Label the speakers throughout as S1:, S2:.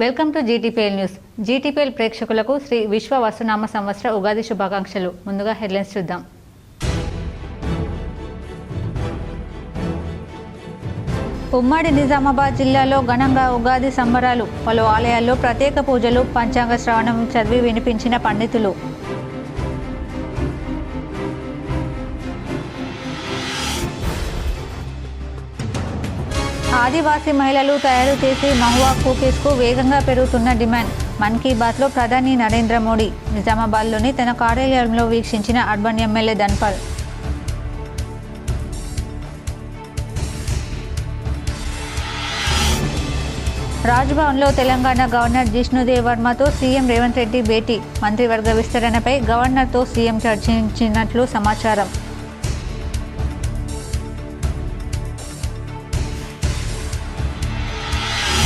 S1: Welcome to GTPL news. GTPL ప్రేక్షకులకు శ్రీ విశ్వ వసునామ సంవత్సర ఉగాది శుభాకాంక్షలు. ముందుగా హెడ్లైన్స్ చూద్దాం. ఉమ్మడి నిజామాబాద్ జిల్లాలో ఘనంగా ఉగాది సంబరాలు. పలు ఆలయాల్లో ప్రత్యేక పూజలు, పంచాంగ శ్రవణం చదివి వినిపించిన పండితులు. ఆదివాసీ మహిళలు తయారు చేసి మహువా కుకీస్కు వేగంగా పెరుగుతున్న డిమాండ్. మన్ కీ బాత్లో ప్రధాని నరేంద్ర మోడీ నిజామాబాద్లోని తన కార్యాలయంలో వీక్షించిన అర్బన్ ఎమ్మెల్యే ధన్పాల్. రాజ్భవన్లో తెలంగాణ గవర్నర్ జిష్ణుదేవ్ వర్మతో సీఎం రేవంత్ రెడ్డి భేటీ. మంత్రివర్గ విస్తరణపై గవర్నర్తో సీఎం చర్చించినట్లు సమాచారం.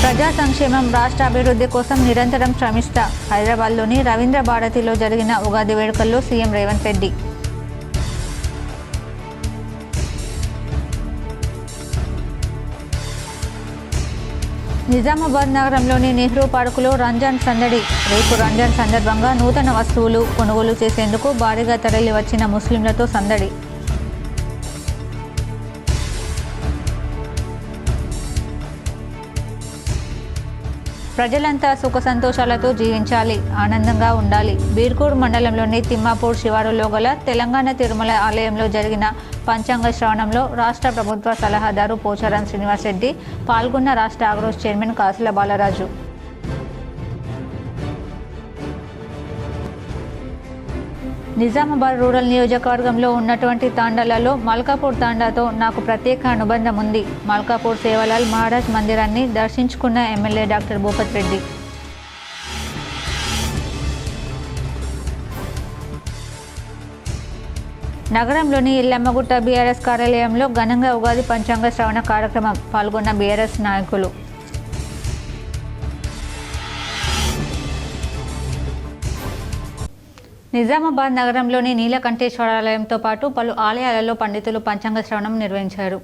S1: ప్రజా సంక్షేమం, రాష్ట్ర అభివృద్ధి కోసం నిరంతరం శ్రమిస్తా. హైదరాబాద్లోని రవీంద్ర భారతిలో జరిగిన ఉగాది వేడుకల్లో సీఎం రేవంత్ రెడ్డి. నిజామాబాద్ నగరంలోని నెహ్రూ పార్కులో రంజాన్ సందడి. రేపు రంజాన్ సందర్భంగా నూతన వస్తువులు కొనుగోలు చేసేందుకు భారీగా తరలి వచ్చిన ముస్లింలతో సందడి. ప్రజలంతా సుఖ సంతోషాలతో జీవించాలి, ఆనందంగా ఉండాలి. బీర్కూర్ మండలంలోని తిమ్మాపూర్ శివారులో గల తెలంగాణ తిరుమల ఆలయంలో జరిగిన పంచాంగ శ్రవణంలో రాష్ట్ర ప్రభుత్వ సలహాదారు పోచారం శ్రీనివాసరెడ్డి పాల్గొన్న రాష్ట్ర ఆగ్రోస్ చైర్మన్ కాసుల బాలరాజు. నిజామాబాద్ రూరల్ నియోజకవర్గంలో ఉన్నటువంటి తాండాలలో మల్కాపూర్ తాండాతో నాకు ప్రత్యేక అనుబంధం ఉంది. మల్కాపూర్ సేవలాల్ మహారాజ్ మందిరాన్ని దర్శించుకున్న ఎమ్మెల్యే డాక్టర్ భూపత్ రెడ్డి. నగరంలోని ఇల్లమ్మగుట్ట బీఆర్ఎస్ కార్యాలయంలో ఘనంగా ఉగాది పంచాంగ శ్రవణ కార్యక్రమం. పాల్గొన్న బీఆర్ఎస్ నాయకులు. నిజామాబాద్ నగరంలోని నీలకంఠేశ్వరాలయంతో పాటు పలు ఆలయాలలో పండితులు పంచాంగ శ్రవణం నిర్వహించారు.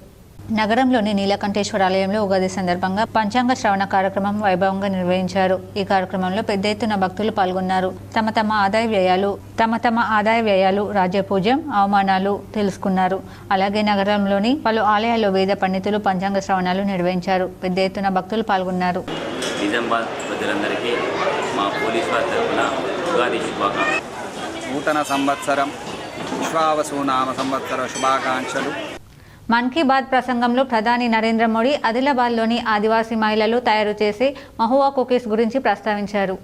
S1: నగరంలోని నీలకంఠేశ్వరాలయంలో ఉగాది సందర్భంగా పంచాంగ శ్రవణ కార్యక్రమం వైభవంగా నిర్వహించారు. ఈ కార్యక్రమంలో పెద్ద ఎత్తున భక్తులు పాల్గొన్నారు. తమ తమ ఆదాయ వ్యయాలు, రాజ్యపూజ్యం, అవమానాలు తెలుసుకున్నారు. అలాగే నగరంలోని పలు ఆలయాల్లో వేద పండితులు పంచాంగ శ్రవణాలు నిర్వహించారు. పెద్ద ఎత్తున భక్తులు పాల్గొన్నారు.
S2: నిజామాబాద్ ప్రజలందరికీ మా పోలీస్ వారి తరఫున ఉగాది శుభాకాంక్షలు.
S3: నూతన సంవత్సరం విశ్వావసునామ సంవత్సర శుభాకాంక్షలు.
S1: మన్ కీ బాత్ ప్రసంగంలో ప్రధాని నరేంద్ర మోడీ ఆదిలాబాద్లోని ఆదివాసీ మహిళలు తయారు చేసే మహువా కుకీస్ గురించి ప్రస్తావించారు.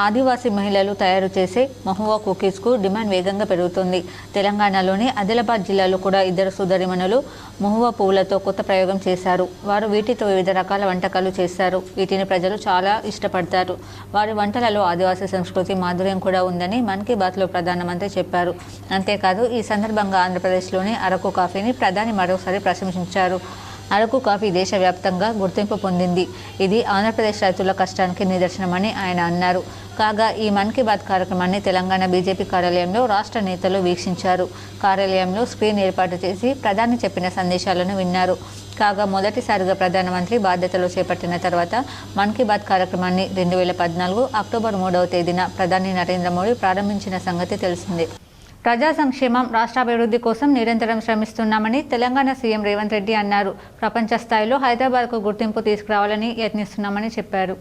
S1: ఆదివాసీ మహిళలు తయారు చేసే మహువా కుకీస్కు డిమాండ్ వేగంగా పెరుగుతుంది. తెలంగాణలోని ఆదిలాబాద్ జిల్లాలో కూడా ఇద్దరు సోదరిమణులు మహువా పువ్వులతో కొత్త ప్రయోగం చేశారు. వారు వీటితో వివిధ రకాల వంటకాలు చేస్తారు. వీటిని ప్రజలు చాలా ఇష్టపడతారు. వారి వంటలలో ఆదివాసీ సంస్కృతి మాధుర్యం కూడా ఉందని మన్ కీ బాత్లో ప్రధానమంత్రి చెప్పారు. అంతేకాదు, ఈ సందర్భంగా ఆంధ్రప్రదేశ్లోని అరకు కాఫీని ప్రధాని మరోసారి ప్రశంసించారు. అరకు కాఫీ దేశవ్యాప్తంగా గుర్తింపు పొందింది. ఇది ఆంధ్రప్రదేశ్ రైతుల కష్టానికి నిదర్శనమని ఆయన అన్నారు. కాగా ఈ మన్ కీ బాత్ కార్యక్రమాన్ని తెలంగాణ బీజేపీ కార్యాలయంలో రాష్ట్ర నేతలు వీక్షించారు. కార్యాలయంలో స్క్రీన్ ఏర్పాటు చేసి ప్రధాని చెప్పిన సందేశాలను విన్నారు. కాగా మొదటిసారిగా ప్రధానమంత్రి బాధ్యతలు చేపట్టిన తర్వాత మన్ కీ బాత్ కార్యక్రమాన్ని 2014 అక్టోబర్ 3వ తేదీన ప్రధాని నరేంద్ర మోడీ ప్రారంభించిన సంగతి తెలిసిందే. ప్రజా సంక్షేమం, రాష్ట్రాభివృద్ధి కోసం నిరంతరం శ్రమిస్తున్నామని తెలంగాణ సీఎం రేవంత్ రెడ్డి అన్నారు. ప్రపంచ స్థాయిలో హైదరాబాద్కు గుర్తింపు తీసుకురావాలని యత్నిస్తున్నామని చెప్పారు.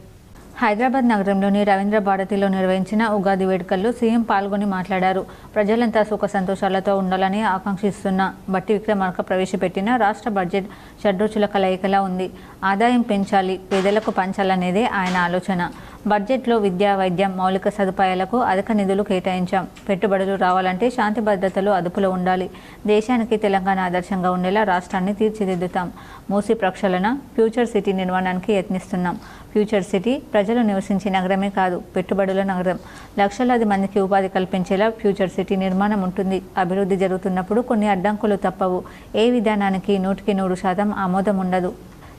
S1: హైదరాబాద్ నగరంలోని రవీంద్ర భారతిలో నిర్వహించిన ఉగాది వేడుకల్లో సీఎం పాల్గొని మాట్లాడారు. ప్రజలంతా సుఖ సంతోషాలతో ఉండాలని ఆకాంక్షిస్తున్న బట్టి విక్రమార్క ప్రవేశపెట్టిన రాష్ట్ర బడ్జెట్ షడ్రుచుల కలయికలా ఉంది. ఆదాయం పెంచాలి, పేదలకు పంచాలనేదే ఆయన ఆలోచన. బడ్జెట్లో విద్య, వైద్యం, మౌలిక సదుపాయాలకు అధిక నిధులు కేటాయించాం. పెట్టుబడులు రావాలంటే శాంతి భద్రతలు అదుపులో ఉండాలి. దేశానికి తెలంగాణ ఆదర్శంగా ఉండేలా రాష్ట్రాన్ని తీర్చిదిద్దుతాం. మూసి ప్రక్షాళన, ఫ్యూచర్ సిటీ నిర్మాణానికి యత్నిస్తున్నాం. ఫ్యూచర్ సిటీ ప్రజలు నివసించే నగరమే కాదు, పెట్టుబడుల నగరం. లక్షలాది మందికి ఉపాధి కల్పించేలా ఫ్యూచర్ సిటీ నిర్మాణం ఉంటుంది. అభివృద్ధి జరుగుతున్నప్పుడు కొన్ని అడ్డంకులు తప్పవు. ఏ విధానానికి 100% ఆమోదం ఉండదు.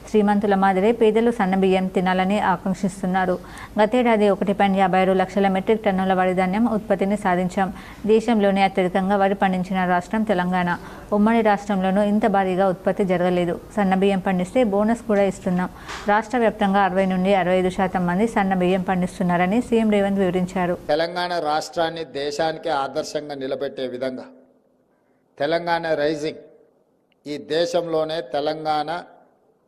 S1: శ్రీమంతుల మాదిరే పేదలు సన్నబియ్యం తినాలని ఆకాంక్షిస్తున్నారు. గతేడాది 1.56 లక్షల మెట్రిక్ టన్నుల వరి ధాన్యం ఉత్పత్తిని సాధించాం. దేశంలోనే అత్యధికంగా వరి పండించిన రాష్ట్రం తెలంగాణ. ఉమ్మడి రాష్ట్రంలోనూ ఇంత భారీగా ఉత్పత్తి జరగలేదు. సన్నబియ్యం పండిస్తే బోనస్ కూడా ఇస్తున్నాం. రాష్ట్ర వ్యాప్తంగా 60 నుండి 65% మంది సన్నబియ్యం పండిస్తున్నారని సీఎం రేవంత్ వివరించారు.
S4: తెలంగాణ రాష్ట్రాన్ని దేశానికి ఆదర్శంగా నిలబెట్టే విధంగా తెలంగాణ రైజింగ్, ఈ దేశంలోనే తెలంగాణ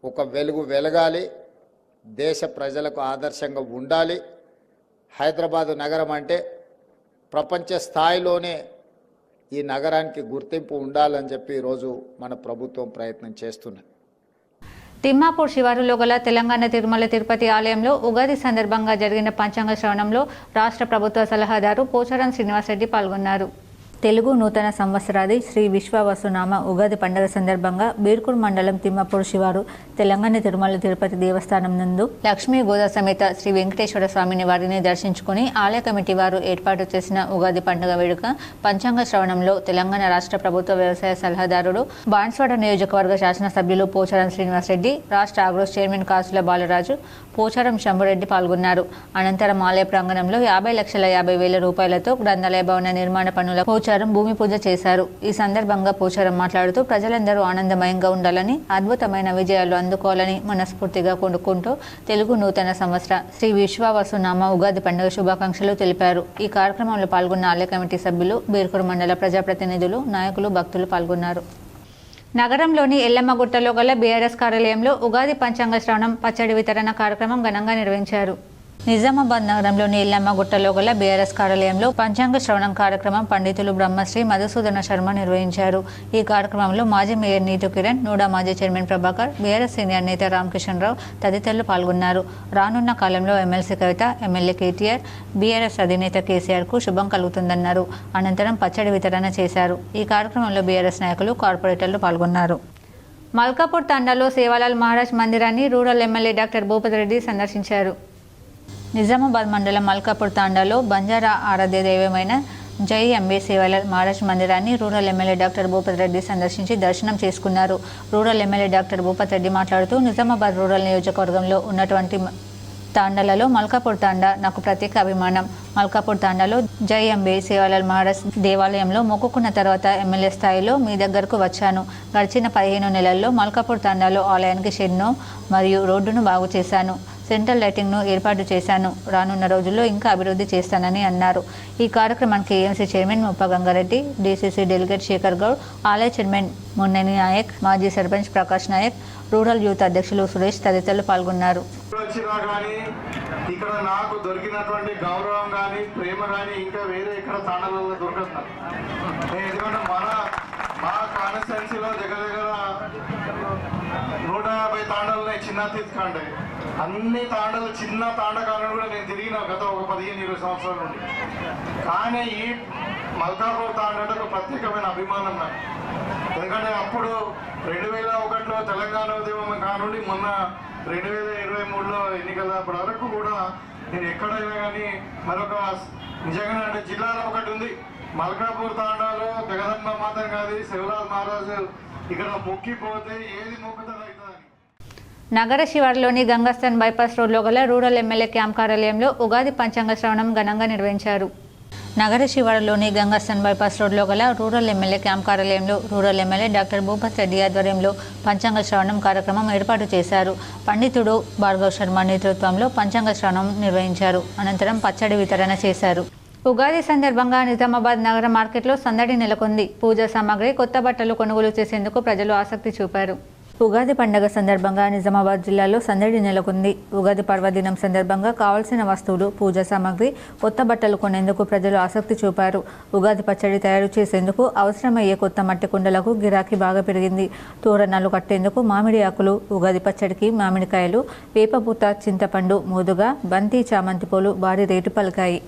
S4: ఒక వెలుగు వెలగాలి, దేశ ప్రజలకు ఆదర్శంగా ఉండాలి. హైదరాబాదు నగరం అంటే ప్రపంచ స్థాయిలోనే ఈ నగరానికి గుర్తింపు ఉండాలని చెప్పి ఈరోజు మన ప్రభుత్వం ప్రయత్నం చేస్తున్నది.
S1: తిమ్మాపూర్ శివారులో గల తెలంగాణ తిరుమల తిరుపతి ఆలయంలో ఉగాది సందర్భంగా జరిగిన పంచాంగ శ్రవణంలో రాష్ట్ర ప్రభుత్వ సలహాదారు పోచారం శ్రీనివాసరెడ్డి పాల్గొన్నారు. తెలుగు నూతన సంవత్సరాది శ్రీ విశ్వావసునామ ఉగాది పండుగ సందర్భంగా బీర్కూర్ మండలం తిమ్మాపూర్ శివారు తెలంగాణ తిరుమల తిరుపతి దేవస్థానం నందు లక్ష్మీ గోదా సమేత శ్రీ వెంకటేశ్వర స్వామిని వారిని దర్శించుకుని ఆలయ కమిటీ వారు ఏర్పాటు చేసిన ఉగాది పండుగ వేడుక పంచాంగ శ్రవణంలో తెలంగాణ రాష్ట్ర ప్రభుత్వ వ్యవసాయ సలహాదారుడు బాన్స్వాడ నియోజకవర్గ శాసనసభ్యులు పోచారం శ్రీనివాసరెడ్డి, రాష్ట్ర ఆగ్రోస్ చైర్మన్ కాసుల బాలరాజు, పోచారం శంభురెడ్డి పాల్గొన్నారు. అనంతరం ఆలయ ప్రాంగణంలో 50,50,000 రూపాయలతో గ్రంథాలయ భవన నిర్మాణ పనుల పోచారం భూమి పూజ చేశారు. ఈ సందర్భంగా పోచారం మాట్లాడుతూ ప్రజలందరూ ఆనందమయంగా ఉండాలని, అద్భుతమైన విజయాలు అందుకోవాలని మనస్ఫూర్తిగా కోరుకుంటూ తెలుగు నూతన సంవత్సర శ్రీ విశ్వావసునామ ఉగాది పండుగ శుభాకాంక్షలు తెలిపారు. ఈ కార్యక్రమంలో పాల్గొన్న ఆలయ కమిటీ సభ్యులు, బీర్కూర్ మండల ప్రజాప్రతినిధులు, నాయకులు, భక్తులు పాల్గొన్నారు. నగరంలోని ఎల్లమ్మగుట్టలో గల బీఆర్ఎస్ కార్యాలయంలో ఉగాది పంచాంగ శ్రవణం, పచ్చడి వితరణ కార్యక్రమం ఘనంగా నిర్వహించారు. నిజామాబాద్ నగరంలోని ఎల్లమ్మగుట్టలో గల బీఆర్ఎస్ కార్యాలయంలో పంచాంగ శ్రవణం కార్యక్రమం పండితులు బ్రహ్మశ్రీ మధుసూదన శర్మ నిర్వహించారు. ఈ కార్యక్రమంలో మాజీ మేయర్ నీతు కిరణ్, నూడా మాజీ చైర్మన్ ప్రభాకర్, బీఆర్ఎస్ సీనియర్ నేత రామకిషన్ రావు తదితరులు పాల్గొన్నారు. రానున్న కాలంలో ఎమ్మెల్సీ కవిత, ఎమ్మెల్యే కేటీఆర్, బీఆర్ఎస్ అధినేత కేసీఆర్కు శుభం కలుగుతుందన్నారు. అనంతరం పచ్చడి వితరణ చేశారు. ఈ కార్యక్రమంలో బీఆర్ఎస్ నాయకులు, కార్పొరేటర్లు పాల్గొన్నారు. మల్కాపూర్ తాండాలో సేవాలాల్ మహారాజ్ మందిరాన్ని rural MLA doctor Bhupathi Reddy సందర్శించారు. నిజామాబాద్ మండలం మల్కాపూర్ తాండాలో బంజారా ఆరాధ్య దైవమైన జై అంబే సేవాలాల్ మహారాజ్ మందిరాన్ని rural MLA doctor Bhupathi Reddy సందర్శించి దర్శనం చేసుకున్నారు. Rural MLA doctor Bhupathi Reddy మాట్లాడుతూ నిజామాబాద్ రూరల్ నియోజకవర్గంలో ఉన్నటువంటి తాండాలలో మల్కాపూర్ తాండా నాకు ప్రత్యేక అభిమానం. మల్కాపూర్ తాండాలో జై అంబే సేవాలాల్ మహారాజ్ దేవాలయంలో మొక్కుకున్న తర్వాత ఎమ్మెల్యే స్థాయిలో మీ దగ్గరకు వచ్చాను. గడిచిన 15 నెలల్లో మల్కాపూర్ తాండాలో ఆలయానికి షెడ్ను మరియు రోడ్డును బాగు చేశాను. సెంట్రల్ లైటింగ్ను ఏర్పాటు చేశాను. రానున్న రోజుల్లో ఇంకా అభివృద్ధి చేస్తానని అన్నారు. ఈ కార్యక్రమానికి ఏఎంసీ చైర్మన్ ముప్ప గంగారెడ్డి, డీసీసీ డెలిగేట్ శేఖర్ గౌడ్, ఆలయ చైర్మన్ మున్నెని నాయక్, మాజీ సర్పంచ్ ప్రకాష్ నాయక్, రూరల్ యూత్ అధ్యక్షులు సురేష్ తదితరులు పాల్గొన్నారు.
S5: ఇక్కడ నాకు దొరికినటువంటి గౌరవం కానీ, ప్రేమ కానీ ఇంకా వేరే ఇక్కడ తాండాలలో దొరకదు. ఎందుకంటే మా కాన్స్టిట్యున్సీలో దగ్గర 150 తాండాలు చిన్న తీసుకుంటే అన్ని తాండాలు చిన్న తాండకాలను కూడా నేను తిరిగిన గత ఒక 15-20 సంవత్సరాల నుండి. కానీ ఈ మల్కాపూర్ తాండ ఒక ప్రత్యేకమైన అభిమానం నాకు. ఎందుకంటే అప్పుడు 2001లో తెలంగాణ ఉద్యమం కానుండి మొన్న 2023లో ఎన్నికల వరకు కూడా నేను ఎక్కడైనా కానీ మరొక నిజంగానే అంటే జిల్లాలో ఒకటి ఉంది మల్కాపూర్ తాండాలో జగదమ్మ మాత్రం కాదు శివలాల్ మహారాజు ఇక్కడ మొక్కిపోతే ఏది మొక్కుతుంది అవుతుందని.
S1: నగర శివారులోని గంగాస్థాన్ బైపాస్ రోడ్లో గల రూరల్ ఎమ్మెల్యే క్యాంప్ కార్యాలయంలో ఉగాది పంచాంగ శ్రవణం ఘనంగా నిర్వహించారు. నగర శివారులోని గంగాస్థాన్ బైపాస్ రోడ్లో గల రూరల్ ఎమ్మెల్యే క్యాంప్ కార్యాలయంలో rural MLA doctor Bhupathi Reddy ఆధ్వర్యంలో పంచాంగ శ్రవణం కార్యక్రమం ఏర్పాటు చేశారు. పండితుడు భార్గవ్ శర్మ నేతృత్వంలో పంచాంగ శ్రవణం నిర్వహించారు. అనంతరం పచ్చడి వితరణ చేశారు. ఉగాది సందర్భంగా నిజామాబాద్ నగర మార్కెట్లో సందడి నెలకొంది. పూజా సామాగ్రి, కొత్త బట్టలు కొనుగోలు చేసేందుకు ప్రజలు ఆసక్తి చూపారు. ఉగాది పండుగ సందర్భంగా నిజామాబాద్ జిల్లాలో సందడి నెలకొంది. ఉగాది పర్వదినం సందర్భంగా కావాల్సిన వస్తువులు, పూజా సామాగ్రి, కొత్త బట్టలు కొనేందుకు ప్రజలు ఆసక్తి చూపారు. ఉగాది పచ్చడి తయారు చేసేందుకు అవసరమయ్యే కొత్త మట్టి కుండలకు గిరాకీ బాగా పెరిగింది. తోరణాలు కట్టేందుకు మామిడి ఆకులు, ఉగాది పచ్చడికి మామిడికాయలు, వేపపూత, చింతపండు, మోదుగా, బంతి, చామంతి పూలు భారీ రేటు పలికాయి.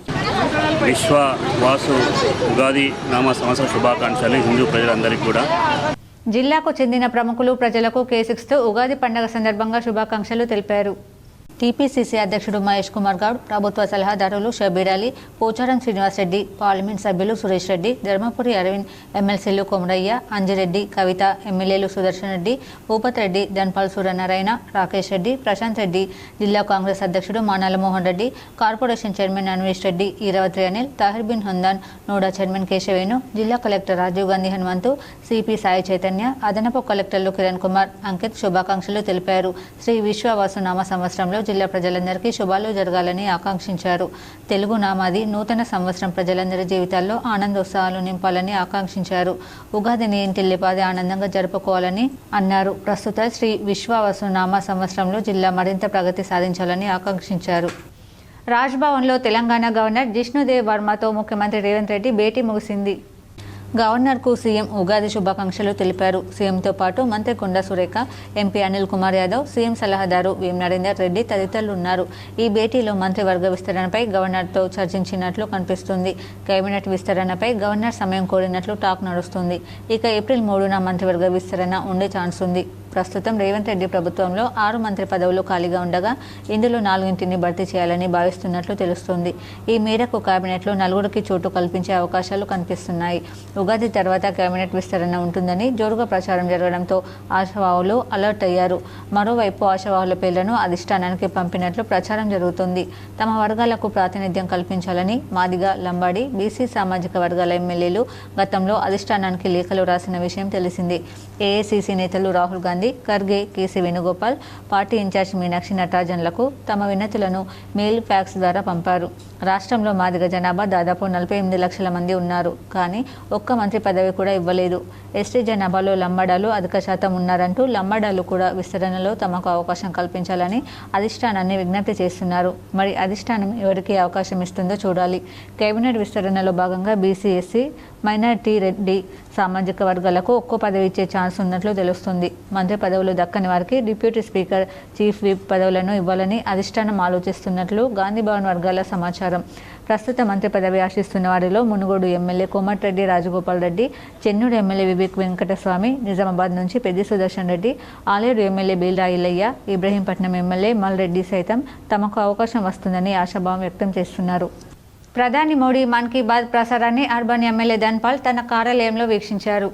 S6: విశ్వ వాసు ఉగాది నామ సంవత్సర శుభాకాంక్షలు హిందూ ప్రజలందరికీ కూడా.
S1: జిల్లాకు చెందిన ప్రముఖులు ప్రజలకు కేసిక్స్తూ ఉగాది పండుగ సందర్భంగా శుభాకాంక్షలు తెలిపారు. టీపీసీసీ అధ్యక్షుడు మహేష్ కుమార్ గౌడ్, ప్రభుత్వ సలహాదారులు షబీర్ అలీ, పోచారం శ్రీనివాస్ రెడ్డి, పార్లమెంట్ సభ్యులు సురేష్ రెడ్డి, ధర్మపురి అరవింద్, ఎమ్మెల్సీలు కొమరయ్య, అంజిరెడ్డి, కవిత, ఎమ్మెల్యేలు సుదర్శన్ రెడ్డి, భూపత్ రెడ్డి, ధన్పాల్ సూర్యనారాయణ, రాకేష్ రెడ్డి, ప్రశాంత్ రెడ్డి, జిల్లా కాంగ్రెస్ అధ్యక్షుడు మానాల మోహన్ రెడ్డి, కార్పొరేషన్ చైర్మన్ అన్వేష్ రెడ్డి, ఈరావత్రి అనిల్, తాహిర్ బిన్ హందాన్, నోడా చైర్మన్ కేశవేణు, జిల్లా కలెక్టర్ రాజీవ్ గాంధీ హనుమంతు, సిపి సాయి చైతన్య, అదనపు కలెక్టర్లు కిరణ్ కుమార్, అంకిత్ శుభాకాంక్షలు తెలిపారు. శ్రీ విశ్వవాసునామ సంవత్సరంలో జిల్లా ప్రజలందరికీ శుభాలు జరగాలని ఆకాంక్షించారు. తెలుగు నామాది నూతన సంవత్సరం ప్రజలందరి జీవితాల్లో ఆనందోత్సాహాలు నింపాలని ఆకాంక్షించారు. ఉగాదిని ఇంటిల్లిపాది ఆనందంగా జరుపుకోవాలని అన్నారు. ప్రస్తుత శ్రీ విశ్వవాసునామ సంవత్సరంలో జిల్లా మరింత ప్రగతి సాధించాలని ఆకాంక్షించారు. రాజ్భవన్లో తెలంగాణ గవర్నర్ జిష్ణుదేవ్ వర్మతో ముఖ్యమంత్రి రేవంత్ రెడ్డి భేటీ ముగిసింది. గవర్నర్కు సీఎం ఉగాది శుభాకాంక్షలు తెలిపారు. సీఎంతో పాటు మంత్రి కొండా సురేఖ, ఎంపీ అనిల్ కుమార్ యాదవ్, సీఎం సలహాదారు వేం నరేందర్ రెడ్డి తదితరులు ఉన్నారు. ఈ భేటీలో మంత్రివర్గ విస్తరణపై గవర్నర్తో చర్చించినట్లు కనిపిస్తుంది. కేబినెట్ విస్తరణపై గవర్నర్ సమయం కోరినట్లు టాక్ నడుస్తుంది. ఇక ఏప్రిల్ 3న మంత్రివర్గ విస్తరణ ఉండే ఛాన్స్ ఉంది. ప్రస్తుతం రేవంత్ రెడ్డి ప్రభుత్వంలో 6 మంత్రి పదవులు ఖాళీగా ఉండగా ఇందులో 4ని భర్తీ చేయాలని భావిస్తున్నట్లు తెలుస్తుంది. ఈ మేరకు కేబినెట్లో 4కి చోటు కల్పించే అవకాశాలు కనిపిస్తున్నాయి. ఉగాది తర్వాత కేబినెట్ విస్తరణ ఉంటుందని జోరుగా ప్రచారం జరగడంతో ఆశావాహులు అలర్ట్ అయ్యారు. మరోవైపు ఆశావాహుల పేర్లను అధిష్టానానికి పంపినట్లు ప్రచారం జరుగుతుంది. తమ వర్గాలకు ప్రాతినిధ్యం కల్పించాలని మాదిగ, లంబాడి, బీసీ సామాజిక వర్గాల ఎమ్మెల్యేలు గతంలో అధిష్టానానికి లేఖలు రాసిన విషయం తెలిసింది. ఏఐసీసీ నేతలు Rahul Gandhi, Kharge, KC Venugopal, party in charge Meenakshi నటరాజన్లకు తమ వినతులను మెయిల్, ఫ్యాక్స్ ద్వారా పంపారు. రాష్ట్రంలో మాదిగ జనాభా దాదాపు 48 లక్షల మంది ఉన్నారు. కానీ ఒక్క మంత్రి పదవి కూడా ఇవ్వలేదు. ఎస్టీ జనాభాలో లంబాడాలు అధిక శాతం ఉన్నారంటూ లంబాడాలు కూడా విస్తరణలో తమకు అవకాశం కల్పించాలని అధిష్టానాన్ని విజ్ఞప్తి చేస్తున్నారు. మరి అధిష్టానం ఎవరికి అవకాశం ఇస్తుందో చూడాలి. కేబినెట్ విస్తరణలో భాగంగా బీసీ, ఎస్సీ, మైనారిటీ, రెడ్డి సామాజిక వర్గాలకు ఒక్కో పదవి ఇచ్చే ఛాన్స్ ఉన్నట్లు తెలుస్తుంది. మంత్రి పదవులు దక్కని వారికి డిప్యూటీ స్పీకర్, చీఫ్ విప్ పదవులను ఇవ్వాలని అధిష్టానం ఆలోచిస్తున్నట్లు గాంధీ భవన్ వర్గాల సమాచారం. ప్రస్తుత మంత్రి పదవి ఆశిస్తున్న వారిలో మునుగోడు ఎమ్మెల్యే కోమటిరెడ్డి రాజగోపాల్ రెడ్డి, చెన్నూరు ఎమ్మెల్యే వివేక్ వెంకటస్వామి, నిజామాబాద్ నుంచి పెద్ది సుదర్శన్ రెడ్డి, ఆలేరు ఎమ్మెల్యే బీల్రా ఇల్లయ్య, ఇబ్రహీంపట్నం ఎమ్మెల్యే మల్రెడ్డి సైతం తమకు అవకాశం వస్తుందని ఆశాభావం వ్యక్తం చేస్తున్నారు. ప్రధాని మోడీ మన్ కీ బాత్ ప్రసారాన్ని అర్బన్ ఎమ్మెల్యే ధన్పాల్ తన కార్యాలయంలో వీక్షించారు.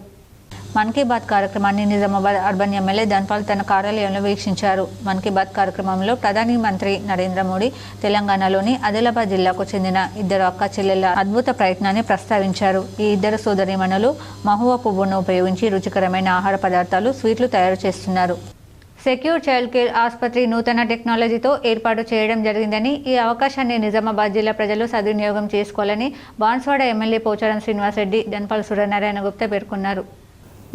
S1: మన్ కీ బాత్ కార్యక్రమాన్ని నిజామాబాద్ అర్బన్ ఎమ్మెల్యే ధన్పాల్ తన కార్యాలయంలో వీక్షించారు. మన్ కీ బాత్ కార్యక్రమంలో ప్రధాని మంత్రి నరేంద్ర మోడీ తెలంగాణలోని ఆదిలాబాద్ జిల్లాకు చెందిన 2 అక్క చెల్లెళ్ల అద్భుత ప్రయత్నాన్ని ప్రస్తావించారు. ఈ 2 సోదరీమణులు మహువా పువ్వును ఉపయోగించి రుచికరమైన ఆహార పదార్థాలు, స్వీట్లు తయారు చేస్తున్నారు. సెక్యూర్ చైల్డ్ కేర్ ఆసుపత్రి నూతన టెక్నాలజీతో ఏర్పాటు చేయడం జరిగిందని, ఈ అవకాశాన్ని నిజామాబాద్ జిల్లా ప్రజలు సద్వినియోగం చేసుకోవాలని బాన్స్వాడ ఎమ్మెల్యే పోచారం శ్రీనివాస్ రెడ్డి, ధన్పాల్ సూర్యనారాయణ గుప్తా పేర్కొన్నారు.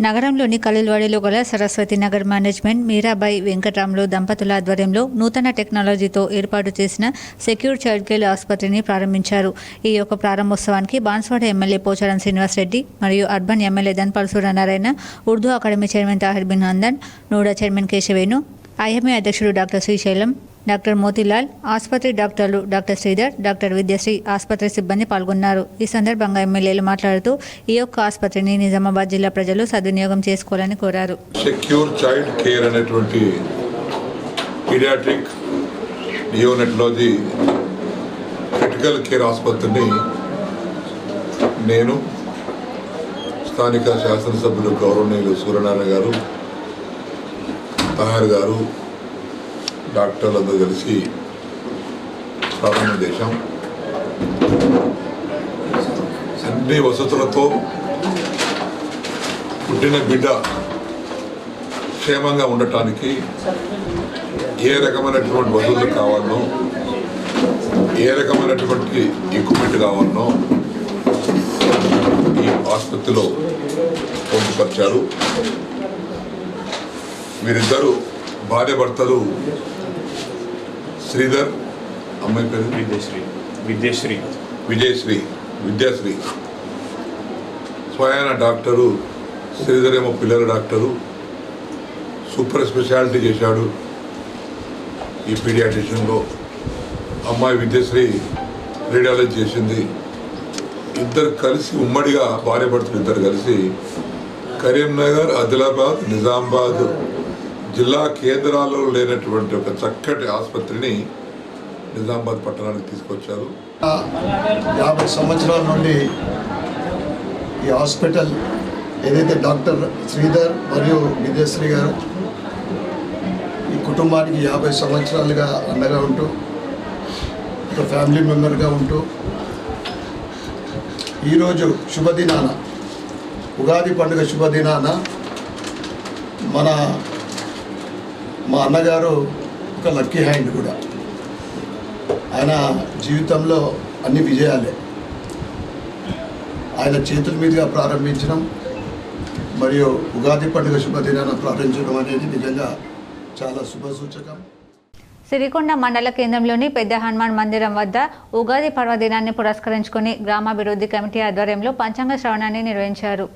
S1: నగరంలోని కలీల్వాడిలో గల సరస్వతి నగర్ మేనేజ్మెంట్ మీరాబాయి వెంకట్రాములు దంపతుల ఆధ్వర్యంలో నూతన టెక్నాలజీతో ఏర్పాటు చేసిన సెక్యూర్ చైల్డ్ కేర్ ఆసుపత్రిని ప్రారంభించారు. ఈ యొక్క ప్రారంభోత్సవానికి బాన్స్వాడ ఎమ్మెల్యే పోచారం శ్రీనివాస్ రెడ్డి మరియు urban MLA Dhanpal Suryanarayana, Urdu academy chairman Tahir Bin Handan, నోడా చైర్మన్ కేశవేణు, ఐఎంఏ అధ్యక్షుడు డాక్టర్ శ్రీశైలం, డాక్టర్ మోతీలాల్, ఆసుపత్రి డాక్టర్లు డాక్టర్ శ్రీధర్, డాక్టర్ విద్యశ్రీ, ఆసుపత్రి సిబ్బంది పాల్గొన్నారు. ఈ సందర్భంగా ఎమ్మెల్యేలు మాట్లాడుతూ ఈ యొక్క ఆసుపత్రిని నిజామాబాద్ జిల్లా ప్రజలు సద్వినియోగం చేసుకోవాలని కోరారు.
S7: సెక్యూర్ చైల్డ్ కేర్ అనేటువంటి పీడియాట్రిక్ నియోనెటాలజీ క్రిటికల్ కేర్ ఆసుపత్రిని నేను స్థానిక శాసనసభ్యులు గౌరవనీయులు సూర్యనారాయణ గారు, తాహిర్ గారు, డాక్టర్లందరూ కలిసి ప్రారంభం చేశాం. అన్ని వసతులతో పుట్టిన బిడ్డ క్షేమంగా ఉండటానికి ఏ రకమైనటువంటి వసతులు కావాలనో, ఏ రకమైనటువంటి ఎక్విప్మెంట్ కావాలనో ఈ ఆసుపత్రిలో పొందుపరిచారు. వీరిద్దరూ భార్య భర్తలు శ్రీధర్, అమ్మాయి పేరు విద్యాశ్రీ, స్వయాన డాక్టరు. శ్రీధర్ ఏమో పిల్లల డాక్టరు, సూపర్ స్పెషాలిటీ చేశాడు ఈ పీడియాట్రిషియన్లో. అమ్మాయి విద్యశ్రీ రేడియాలజీ చేసింది. ఇద్దరు కలిసి ఉమ్మడిగా భార్య భర్తలు ఇద్దరు కలిసి కరీంనగర్, ఆదిలాబాద్, నిజామాబాద్ జిల్లా కేంద్రాల్లో లేనటువంటి ఒక చక్కటి ఆసుపత్రిని నిజామాబాద్ పట్టణానికి తీసుకొచ్చారు.
S8: 50 సంవత్సరాల నుండి ఈ హాస్పిటల్ ఏదైతే డాక్టర్ శ్రీధర్ మరియు విద్యాశ్రీ గారు ఈ కుటుంబానికి 50 సంవత్సరాలుగా అండగా ఉంటూ ఒక ఫ్యామిలీ మెంబర్గా ఉంటూ ఈరోజు శుభదినాన ఉగాది పండుగ శుభదినాన మా అన్నగారు ఒక లక్కీ హ్యాండ్ కూడా. ఆయన జీవితంలో అన్ని విజయాలే ఆయన చేతుల మీదుగా ప్రారంభించడం మరియు ఉగాది పండుగ శుభదినాన ప్రారంభించడం అనేది నిజంగా చాలా శుభసూచకం.
S1: సిరికొండ మండల కేంద్రంలోని పెద్ద హనుమాన్ మందిరం వద్ద ఉగాది పర్వదినాన్ని పురస్కరించుకుని గ్రామాభివృద్ధి కమిటీ ఆధ్వర్యంలో పంచాంగ శ్రవణాన్ని నిర్వహించారు.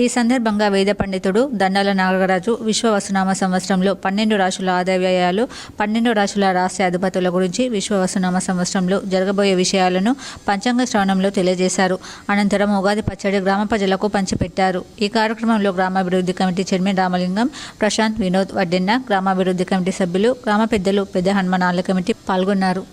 S1: ఈ సందర్భంగా వేద పండితుడు దండాల నాగరాజు విశ్వవసునామ సంవత్సరంలో 12 రాశుల ఆదాయవ్యయాలు, 12 రాశుల రాశి అధిపతుల గురించి విశ్వవసునామ సంవత్సరంలో జరగబోయే విషయాలను పంచాంగ శ్రవణంలో తెలియజేశారు. అనంతరం ఉగాది పచ్చడి గ్రామ ప్రజలకు పంచిపెట్టారు. ఈ కార్యక్రమంలో గ్రామాభివృద్ధి కమిటీ చైర్మన్ రామలింగం, ప్రశాంత్, వినోద్ వడ్డెన్న, గ్రామాభివృద్ధి కమిటీ సభ్యులు, గ్రామ పెద్దలు, పెద్ద హనుమాన్ ఆలయ కమిటీ పాల్గొన్నారు.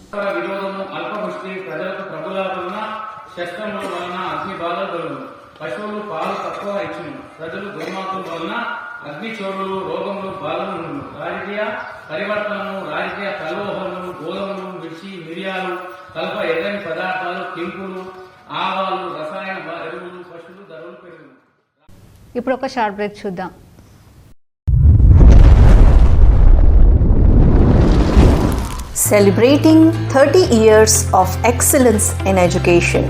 S9: పశువులు పాలు తక్కువ ఇచ్చును, ప్రజలు దుర్మార్గుల వలన అగ్ని చోరులు, రోగములు, బాధలు, రాజకీయ పరివర్తనము, రాజకీయ కలవోహములు, గోధుమలు, మిర్చి, మిరియాలు, కల్ప ఎర్రని పదార్థాలు, కెంపులు, ఆవాలు, రసాయన ఎరువులు, పశువులు ధరలు పెరుగును.
S1: ఇప్పుడు ఒక షార్ట్ బ్రేక్ చూద్దాం.
S10: Celebrating 30 years of excellence in education,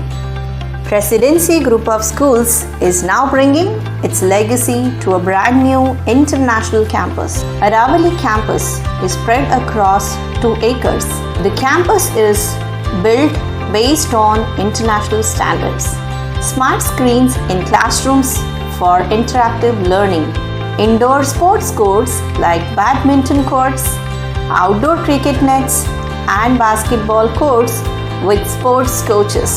S10: Presidency Group of Schools is now bringing its legacy to a brand new international campus. Aravali campus is spread across 2 acres. The campus is built based on international standards. Smart screens in classrooms for interactive learning. Indoor sports courts like badminton courts, outdoor cricket nets, and basketball courts with sports coaches.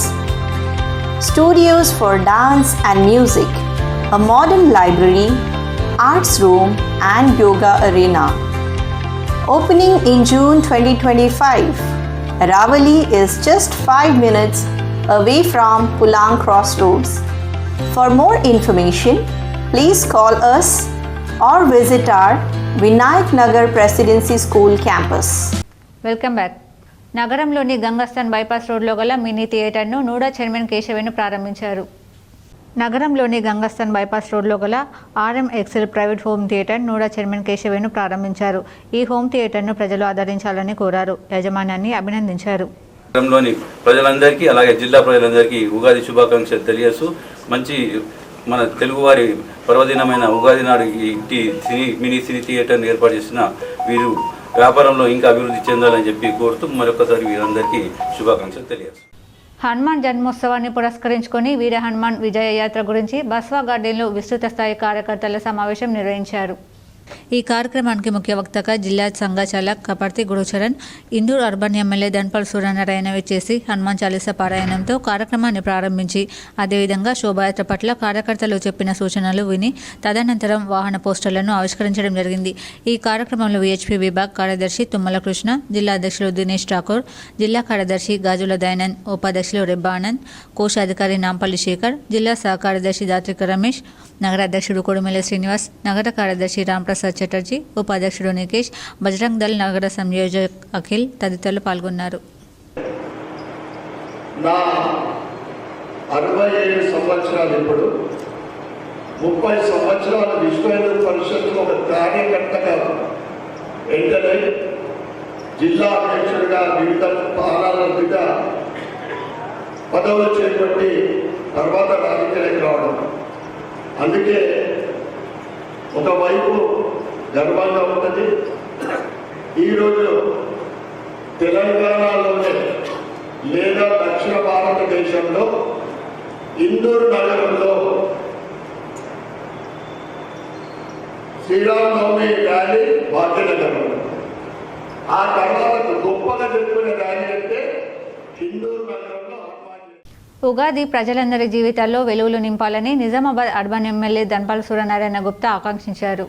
S10: Studios for dance and music, a modern library, arts room, and yoga arena. Opening in June 2025, Aravali is just 5 minutes away from Pulang Crossroads. For more information, please call us or visit our Vinayak Nagar Presidency School campus.
S1: Welcome back. నగరంలోని Gangasthan bypass రోడ్లో గల mini థియేటర్ను NUDA chairman Keshavenu ప్రారంభించారు. నగరంలోని Gangasthan bypass రోడ్లో గల RM Excel private home theatre NUDA chairman Keshavenu ప్రారంభించారు. ఈ హోమ్ థియేటర్ను ప్రజలు ఆదరించాలని కోరారు. యాజమాన్యాన్ని అభినందించారు.
S2: నగరంలోని ప్రజలందరికీ అలాగే జిల్లా ప్రజలందరికీ ఉగాది శుభాకాంక్షలు తెలియజేస్తూ మంచి మన తెలుగువారి పర్వదినమైన ఉగాది నాడు ఈ మినీ సినీ థియేటర్ని ఏర్పాటు చేసిన వీరు వ్యాపారంలో ఇంకా అభివృద్ధి చెందాలని చెప్పి కోరుతూ మరొకసారి వీరందరికీ శుభాకాంక్షలు తెలియజేస్తారు.
S1: హనుమాన్ జన్మోత్సవాన్ని పురస్కరించుకొని వీర హనుమాన్ విజయ యాత్ర గురించి బస్వా గార్డెన్లో విస్తృత స్థాయి కార్యకర్తల సమావేశం నిర్వహించారు. ఈ కార్యక్రమానికి ముఖ్య వక్తగా జిల్లా సంఘచాలక్ కపర్తి గురుచరణ్, ఇందూర్ అర్బన్ ఎమ్మెల్యే ధన్పాల్ సూర్యనారాయణ చేసి హనుమాన్ చాలీసా పారాయణంతో కార్యక్రమాన్ని ప్రారంభించి అదేవిధంగా శోభాయాత్ర పట్ల కార్యకర్తలు చెప్పిన సూచనలు విని తదనంతరం వాహన పోస్టర్లను ఆవిష్కరించడం జరిగింది. ఈ కార్యక్రమంలో విహెచ్పి విభాగ్ కార్యదర్శి తుమ్మల కృష్ణ, జిల్లా అధ్యక్షులు దినేష్ ఠాకూర్, జిల్లా కార్యదర్శి గాజుల దయానంద్, ఉపాధ్యక్షులు రెబ్బానంద్, కోశాధికారి నాంపల్లి శేఖర్, జిల్లా సహకార్యదర్శి దాత్రిక రమేష్, నగర అధ్యక్షుడు కొడుమెల శ్రీనివాస్, నగర కార్యదర్శి రాంప్రసాద్ చటర్జీ, ఉపాధ్యక్షుడు నికేష్, బజరంగ్ దళ్ నగర సంయోజక్ అఖిల్ తదితరులు పాల్గొన్నారు.
S8: నా 67 సంవత్సరాలు ఇప్పుడు 30 సంవత్సరాలు విశ్వ హిందూ పరిషత్తు ఒక కార్యకర్తగా ఎంటనే జిల్లా అధ్యక్షుడిగా వివిధ పాలనలుగా పదవులు చేపట్టి తర్వాత రాజకీయాలకు రావడం. అందుకే ఒకవైపు గర్వంగా ఉంటుంది. ఈరోజు తెలంగాణలోనే లేదా దక్షిణ భారతదేశంలో ఇందూరు నగరంలో శ్రీరామనవమి ర్యాలీ భాగ్యనగరంలో, ఆ తర్వాత గొప్పగా చెప్పుకునే ర్యాలీ అంటే ఇందూరు నగరంలో.
S1: ఉగాది ప్రజలందరి జీవితాల్లో వెలుగులు నింపాలని నిజామాబాద్ అర్బన్ ఎమ్మెల్యే ధన్పాల్ సూర్యనారాయణ గుప్తా ఆకాంక్షించారు.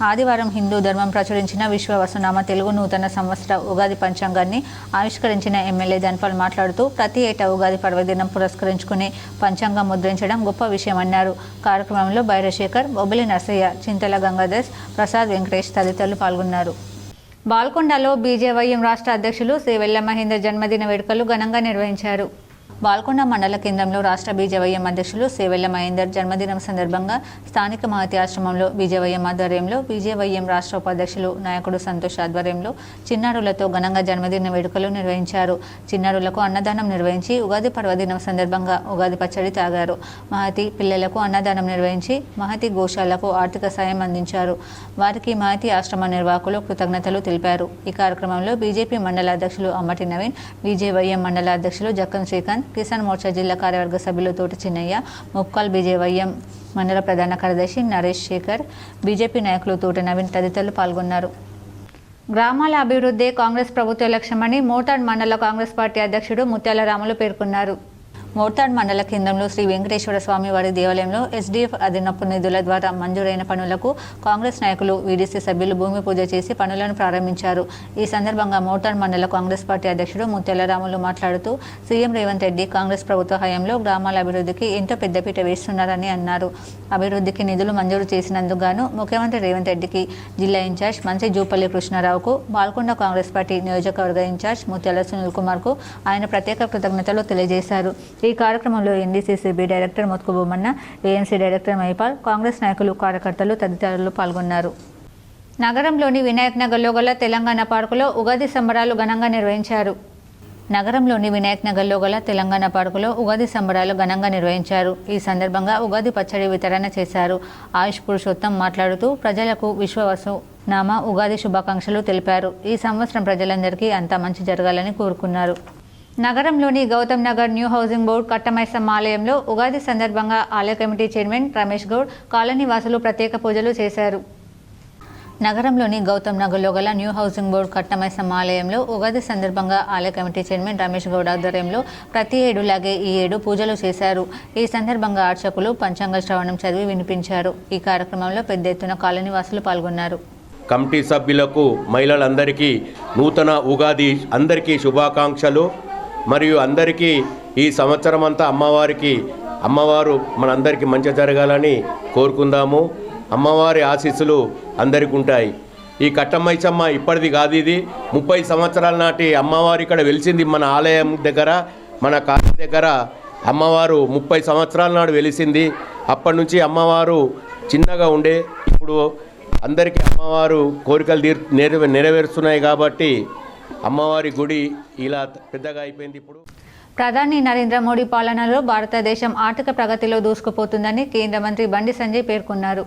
S1: ఆదివారం హిందూ ధర్మం ప్రచురించిన విశ్వవసునామ తెలుగు నూతన సంవత్సర ఉగాది పంచాంగాన్ని ఆవిష్కరించిన ఎమ్మెల్యే ధన్పాల్ మాట్లాడుతూ ప్రతి ఏటా ఉగాది పర్వదినం పురస్కరించుకుని పంచాంగం ముద్రించడం గొప్ప విషయమన్నారు. కార్యక్రమంలో బైరశేఖర్, బొబ్బిలి నర్సయ్య, చింతల గంగాధర్, ప్రసాద్ వెంకటేష్ తదితరులు పాల్గొన్నారు. బాల్కొండలో బీజేవైఎం రాష్ట్ర అధ్యక్షులు శ్రీ వెల్ల మహేందర్ జన్మదిన వేడుకలు ఘనంగా నిర్వహించారు. బాల్కొండ మండల కేంద్రంలో రాష్ట్ర బీజేవైఎం అధ్యక్షులు శ్రీ వెల్ల మహేందర్ జన్మదినం సందర్భంగా స్థానిక మహతి ఆశ్రమంలో బీజేవైఎం ఆధ్వర్యంలో బీజేవైఎం రాష్ట్ర ఉపాధ్యక్షులు నాయకుడు సంతోష్ ఆధ్వర్యంలో చిన్నారులతో ఘనంగా జన్మదిన వేడుకలు నిర్వహించారు. చిన్నారులకు అన్నదానం నిర్వహించి ఉగాది పర్వదినం సందర్భంగా ఉగాది పచ్చడి తాగారు. మహతి పిల్లలకు అన్నదానం నిర్వహించి మహతి గోశాలకు ఆర్థిక సాయం అందించారు. వారికి మహతి ఆశ్రమ నిర్వాహకులు కృతజ్ఞతలు తెలిపారు. ఈ కార్యక్రమంలో బీజేపీ మండల అధ్యక్షులు అమ్మటి నవీన్, బీజేవైఎం మండల అధ్యక్షులు జక్కన్ శ్రీకాంత్, కిసాన్ మోర్చా జిల్లా కార్యవర్గ సభ్యులు తోటి చిన్నయ్య, ముప్కాల్ బీజేవైఎం మండల ప్రధాన కార్యదర్శి నరేష్ శేఖర్, బీజేపీ నాయకులు తోటి నవీన్ తదితరులు పాల్గొన్నారు. గ్రామాల అభివృద్ధి కాంగ్రెస్ ప్రభుత్వ లక్ష్యమని మోర్తాడ్ మండల కాంగ్రెస్ పార్టీ అధ్యక్షుడు ముత్యాల రాములు పేర్కొన్నారు. మోర్తాడ్ మండల కేంద్రంలో శ్రీ వెంకటేశ్వర స్వామి వారి దేవాలయంలో ఎస్డీఎఫ్ అదనపు నిధుల ద్వారా మంజూరైన పనులకు కాంగ్రెస్ నాయకులు, వీడీసీ సభ్యులు భూమి పూజ చేసి పనులను ప్రారంభించారు. ఈ సందర్భంగా మోర్తాడ్ మండల కాంగ్రెస్ పార్టీ అధ్యక్షుడు ముత్యాల రాములు మాట్లాడుతూ సీఎం రేవంత్ రెడ్డి కాంగ్రెస్ ప్రభుత్వ హయాంలో గ్రామాల అభివృద్ధికి ఎంతో పెద్దపీట వేస్తున్నారని అన్నారు. అభివృద్ధికి నిధులు మంజూరు చేసినందుకు గాను ముఖ్యమంత్రి రేవంత్ రెడ్డికి, జిల్లా ఇన్ఛార్జ్ మంత్రి జూపల్లి కృష్ణారావుకు, బాల్కొండ కాంగ్రెస్ పార్టీ నియోజకవర్గ ఇన్ఛార్జ్ ముత్యాల సునీల్ కుమార్కు ఆయన ప్రత్యేక కృతజ్ఞతలు తెలియజేశారు. ఈ కార్యక్రమంలో NDCCB director Motku Bommanna, ANC director Maipal, Congress నాయకులు, కార్యకర్తలు తదితరులు పాల్గొన్నారు. నగరంలోని వినాయక్ నగర్లో గల తెలంగాణ పార్కులో ఉగాది సంబరాలు ఘనంగా నిర్వహించారు. నగరంలోని వినాయక్ నగర్లో గల తెలంగాణ పార్కులో ఉగాది సంబరాలు ఘనంగా నిర్వహించారు. ఈ సందర్భంగా ఉగాది పచ్చడి వితరణ చేశారు. ఆయుష్ పురుషోత్తం మాట్లాడుతూ ప్రజలకు విశ్వవసు నామ ఉగాది శుభాకాంక్షలు తెలిపారు. ఈ సంవత్సరం ప్రజలందరికీ అంతా మంచి జరగాలని కోరుకున్నారు. నగరంలోని Gautam Nagar new housing board Kattamaisamma ఆలయంలో ఉగాది సందర్భంగా ఆలయ committee chairman Ramesh Goud, colony వాసులు ప్రత్యేక పూజలు చేశారు. నగరంలోని గౌతమ్ నగర్లో గల న్యూ హౌసింగ్ బోర్డు కట్టమైసమ్మ ఆలయంలో ఉగాది సందర్భంగా ఆలయ కమిటీ చైర్మన్ రమేష్ గౌడ్ ఆధ్వర్యంలో ప్రతి ఏడులాగే ఈ ఏడు పూజలు చేశారు. ఈ సందర్భంగా అర్చకులు పంచాంగ శ్రవణం చదివి వినిపించారు. ఈ కార్యక్రమంలో పెద్ద ఎత్తున కాలనీ వాసులు పాల్గొన్నారు.
S11: కమిటీ సభ్యులకు, మహిళలందరికీ నూతన ఉగాది అందరికీ శుభాకాంక్షలు. మరియు అందరికీ ఈ సంవత్సరం అంతా అమ్మవారు మనందరికీ మంచి జరగాలని కోరుకుందాము. అమ్మవారి ఆశీస్సులు అందరికీ ఉంటాయి. ఈ కట్టమైసమ్మ ఇప్పటిది కాదు, ఇది 30 సంవత్సరాల నాటి అమ్మవారు ఇక్కడ వెలిసింది. మన ఆలయం దగ్గర, మన కాలనీ దగ్గర అమ్మవారు 30 సంవత్సరాల నాడు వెలిసింది. అప్పటి నుంచి అమ్మవారు చిన్నగా ఉండే, ఇప్పుడు అందరికీ అమ్మవారు కోరికలు నెరవేరుస్తున్నాయి కాబట్టి అమ్మవారి గుడి ఇలా పెద్దగా అయిపోయింది. ఇప్పుడు
S1: ప్రధాని నరేంద్ర మోడీ పాలనలో భారతదేశం ఆర్థిక ప్రగతిలో దూసుకుపోతుందని కేంద్ర మంత్రి బండి సంజయ్ పేర్కొన్నారు.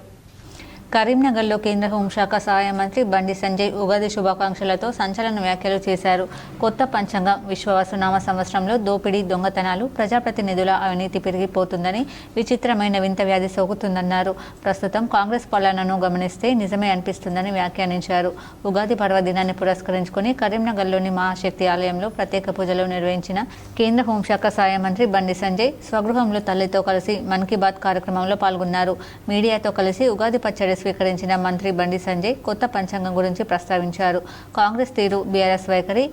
S1: కరీంనగర్లో కేంద్ర హోంశాఖ సహాయ మంత్రి బండి సంజయ్ ఉగాది శుభాకాంక్షలతో సంచలన వ్యాఖ్యలు చేశారు. కొత్త పంచాంగం విశ్వవసునామ సంవత్సరంలో దోపిడీ, దొంగతనాలు, ప్రజాప్రతినిధుల అవినీతి పెరిగిపోతుందని, విచిత్రమైన వింత వ్యాధి సోకుతుందన్నారు. ప్రస్తుతం కాంగ్రెస్ పాలనను గమనిస్తే నిజమే అనిపిస్తుందని వ్యాఖ్యానించారు. ఉగాది పర్వదినాన్ని పురస్కరించుకుని కరీంనగర్లోని మహాశక్తి ఆలయంలో ప్రత్యేక పూజలు నిర్వహించిన కేంద్ర హోంశాఖ సహాయ మంత్రి బండి సంజయ్ స్వగృహంలో తల్లితో కలిసి మన్ కీ బాత్ కార్యక్రమంలో పాల్గొన్నారు. మీడియాతో కలిసి ఉగాది పచ్చడి స్వీకరించిన మంత్రి బండి సంజయ్ కొత్త పంచాంగం గురించి ప్రస్తావించారు. కాంగ్రెస్ తీరు, బీఆర్ఎస్ వైఖరి,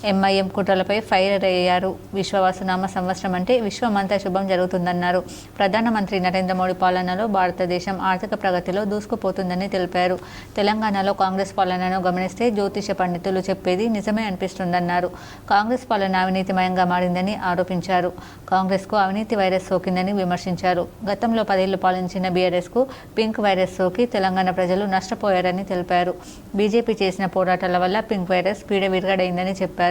S1: ఎంఐఎం కుట్రలపై ఫైర్ అయ్యారు. విశ్వవసునామ సంవత్సరం అంటే విశ్వమంతా శుభం జరుగుతుందన్నారు. ప్రధానమంత్రి నరేంద్ర మోడీ పాలనలో భారతదేశం ఆర్థిక ప్రగతిలో దూసుకుపోతుందని తెలిపారు. తెలంగాణలో కాంగ్రెస్ పాలనను గమనిస్తే జ్యోతిష పండితులు చెప్పేది నిజమే అనిపిస్తుందన్నారు. కాంగ్రెస్ పాలన అవినీతిమయంగా మారిందని ఆరోపించారు. కాంగ్రెస్కు అవినీతి వైరస్ సోకిందని విమర్శించారు. గతంలో 10 ఏళ్లు పాలించిన బీఆర్ఎస్కు పింక్ వైరస్ సోకి తెలంగాణ ప్రజలు నష్టపోయారని తెలిపారు. బీజేపీ చేసిన పోరాటాల వల్ల పింక్ వైరస్ పీడ విరగడైందని చెప్పారు.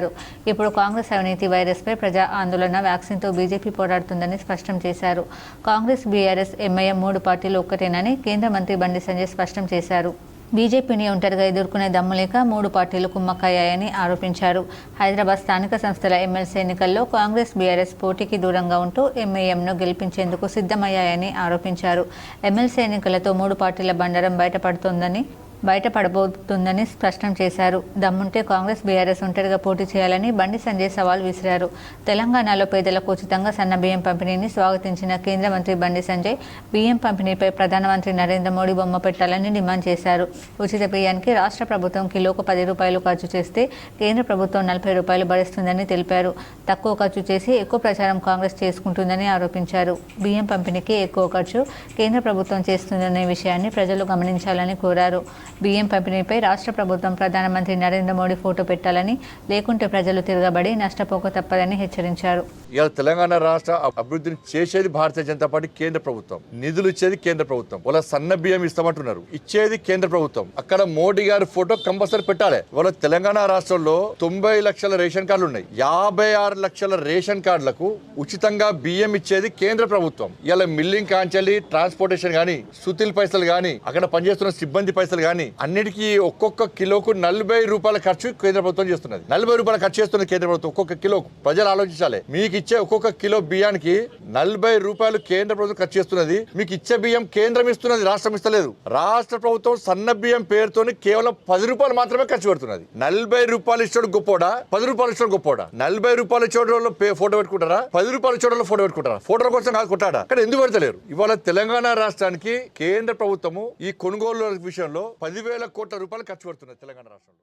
S1: ఇప్పుడు కాంగ్రెస్ అవినీతి వైరస్పై ప్రజా ఆందోళన, వ్యాక్సిన్తో బీజేపీ పోరాడుతుందని స్పష్టం చేశారు. కాంగ్రెస్, బీఆర్ఎస్, ఎంఐఎం 3 పార్టీలు ఒక్కటేనని కేంద్ర మంత్రి బండి సంజయ్ స్పష్టం చేశారు. బీజేపీని ఒంటరిగా ఎదుర్కొనే దమ్ము లేక 3 పార్టీలు కుమ్మక్కయ్యాయని ఆరోపించారు. హైదరాబాద్ స్థానిక సంస్థల ఎమ్మెల్సీ ఎన్నికల్లో కాంగ్రెస్, బీఆర్ఎస్ పోటీకి దూరంగా ఉంటూ ఎంఐఎంను గెలిపించేందుకు సిద్ధమయ్యాయని ఆరోపించారు. ఎమ్మెల్సీ ఎన్నికలతో 3 పార్టీల బండారం బయటపడుతోందని బయటపడబోతుందని స్పష్టం చేశారు. దమ్ముంటే కాంగ్రెస్ బీఆర్ఎస్ ఒంటరిగా పోటీ చేయాలని బండి సంజయ్ సవాల్ విసిరారు. తెలంగాణలో పేదలకు ఉచితంగా సన్న బియ్యం పంపిణీని స్వాగతించిన కేంద్ర మంత్రి బండి సంజయ్ బియ్యం పంపిణీపై ప్రధానమంత్రి నరేంద్ర మోడీ బొమ్మ పెట్టాలని డిమాండ్ చేశారు. ఉచిత బియ్యానికి రాష్ట్ర ప్రభుత్వం కిలోకు 10 రూపాయలు ఖర్చు చేస్తే కేంద్ర ప్రభుత్వం 40 రూపాయలు భరిస్తుందని తెలిపారు. తక్కువ ఖర్చు చేసి ఎక్కువ ప్రచారం కాంగ్రెస్ చేసుకుంటుందని ఆరోపించారు. బియ్యం పంపిణీకి ఎక్కువ ఖర్చు కేంద్ర ప్రభుత్వం చేస్తుందనే విషయాన్ని ప్రజలు గమనించాలని కోరారు. బియ్యం పంపిణీపై రాష్ట్ర ప్రభుత్వం ప్రధానమంత్రి నరేంద్ర మోడీ ఫోటో పెట్టాలని, లేకుంటే ప్రజలు తిరగబడి నష్టపోక తప్పదని హెచ్చరించారు.
S12: ఇవాళ తెలంగాణ రాష్ట్ర అభివృద్ధిని చేసేది భారతీయ జనతా పార్టీ కేంద్ర ప్రభుత్వం, నిధులు ఇచ్చేది కేంద్ర ప్రభుత్వం. వాళ్ళ సన్న బియ్యం ఇస్తామంటున్నారు, ఇచ్చేది కేంద్ర ప్రభుత్వం. అక్కడ మోడీ గారి ఫోటో కంపల్సరీ పెట్టాలి. వాళ్ళ తెలంగాణ రాష్ట్రంలో 90 లక్షల రేషన్ కార్డులు ఉన్నాయి. 56 లక్షల రేషన్ కార్డులకు ఉచితంగా బియ్యం ఇచ్చేది కేంద్ర ప్రభుత్వం. ఇలా మిల్లింగ్ కాంచెల్లి ట్రాన్స్పోర్టేషన్ గానీ, సుతిల్ పైసలు గానీ, అక్కడ పనిచేస్తున్న సిబ్బంది పైసలు గానీ, అన్నిటికీ ఒక్కొక్క కిలోకు 40 రూపాయల ఖర్చు కేంద్ర ప్రభుత్వం చేస్తున్నది. 40 రూపాయల ఖర్చు చేస్తున్నది కేంద్ర ప్రభుత్వం ఒక్కొక్క కిలోకు. ప్రజలు ఆలోచించాలి. మీకు ఇచ్చే ఒక్కొక్క కిలో బియ్యానికి 40 రూపాయలు కేంద్ర ప్రభుత్వం ఖర్చు చేస్తున్నది. మీకు ఇచ్చే బియ్యం కేంద్రం ఇస్తున్నది, రాష్ట్రం ఇస్తలేదు. రాష్ట్ర ప్రభుత్వం సన్న బియ్యం పేరుతోని కేవలం 10 రూపాయలు మాత్రమే ఖర్చు పెడుతున్నది. 40 రూపాయలు ఇచ్చాడు గొప్పోడా, 10 రూపాయలు ఇచ్చాడు గొప్పోడా? 40 రూపాయలు ఇచ్చేటోళ్ళు ఫోటో పెట్టుకుంటారా, 10 రూపాయలు ఇచ్చేటోళ్ళు ఫోటో పెట్టుకుంటారా? ఫోటోల కోసం కాదు కొట్టాడా? అక్కడ ఎందుకు పెడతలేరు? ఇవాళ తెలంగాణ రాష్ట్రానికి కేంద్ర ప్రభుత్వము ఈ కొనుగోలు విషయంలో 10,000 కోట్ల రూపాయలు ఖర్చు పెడుతున్నది తెలంగాణ రాష్ట్రంలో.